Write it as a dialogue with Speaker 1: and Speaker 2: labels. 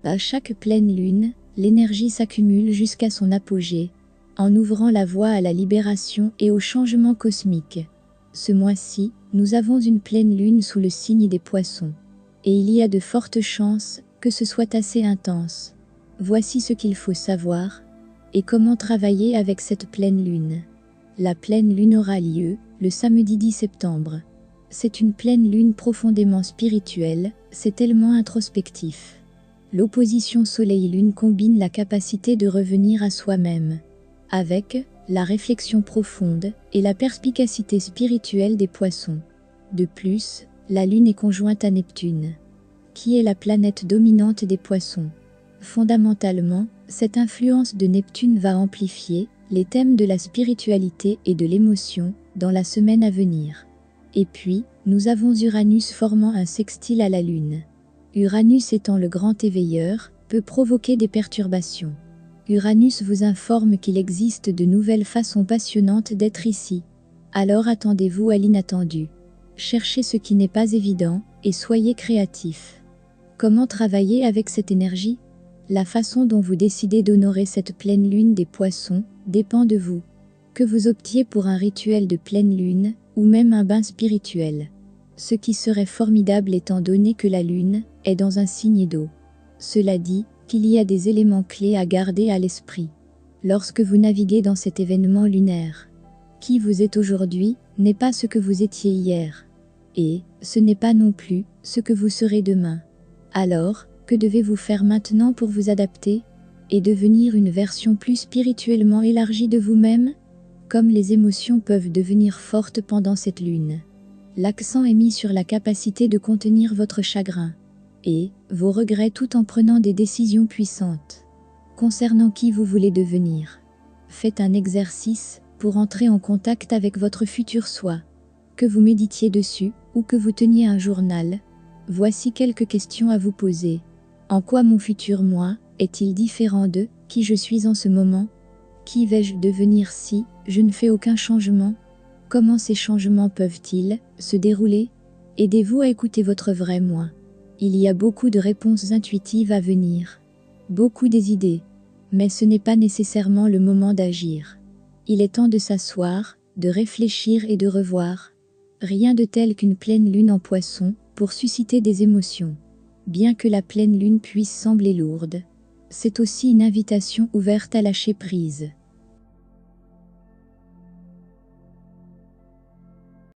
Speaker 1: À chaque pleine lune, l'énergie s'accumule jusqu'à son apogée, en ouvrant la voie à la libération et au changement cosmique. Ce mois-ci, nous avons une pleine lune sous le signe des Poissons. Et il y a de fortes chances que ce soit assez intense. Voici ce qu'il faut savoir et comment travailler avec cette pleine lune. La pleine lune aura lieu le samedi 10 septembre. C'est une pleine lune profondément spirituelle, c'est tellement introspectif. L'opposition Soleil-Lune combine la capacité de revenir à soi-même, avec la réflexion profonde et la perspicacité spirituelle des Poissons. De plus, la Lune est conjointe à Neptune, qui est la planète dominante des Poissons. Fondamentalement, cette influence de Neptune va amplifier les thèmes de la spiritualité et de l'émotion dans la semaine à venir. Et puis, nous avons Uranus formant un sextile à la Lune. Uranus étant le grand éveilleur, peut provoquer des perturbations. Uranus vous informe qu'il existe de nouvelles façons passionnantes d'être ici. Alors attendez-vous à l'inattendu. Cherchez ce qui n'est pas évident et soyez créatif. Comment travailler avec cette énergie? La façon dont vous décidez d'honorer cette pleine lune des Poissons dépend de vous. Que vous optiez pour un rituel de pleine lune ou même un bain spirituel. Ce qui serait formidable étant donné que la lune est dans un signe d'eau. Cela dit qu'il y a des éléments clés à garder à l'esprit lorsque vous naviguez dans cet événement lunaire. Qui vous êtes aujourd'hui n'est pas ce que vous étiez hier. Et ce n'est pas non plus ce que vous serez demain. Alors, que devez-vous faire maintenant pour vous adapter et devenir une version plus spirituellement élargie de vous-même? Comme les émotions peuvent devenir fortes pendant cette lune, l'accent est mis sur la capacité de contenir votre chagrin et vos regrets tout en prenant des décisions puissantes concernant qui vous voulez devenir. Faites un exercice pour entrer en contact avec votre futur soi. Que vous méditiez dessus ou que vous teniez un journal, voici quelques questions à vous poser. En quoi mon futur moi est-il différent de qui je suis en ce moment? Qui vais-je devenir si je ne fais aucun changement? Comment ces changements peuvent-ils se dérouler? Aidez-vous à écouter votre vrai moi. Il y a beaucoup de réponses intuitives à venir, beaucoup des idées, mais ce n'est pas nécessairement le moment d'agir. Il est temps de s'asseoir, de réfléchir et de revoir. Rien de tel qu'une pleine lune en Poisson pour susciter des émotions. Bien que la pleine lune puisse sembler lourde, c'est aussi une invitation ouverte à lâcher prise.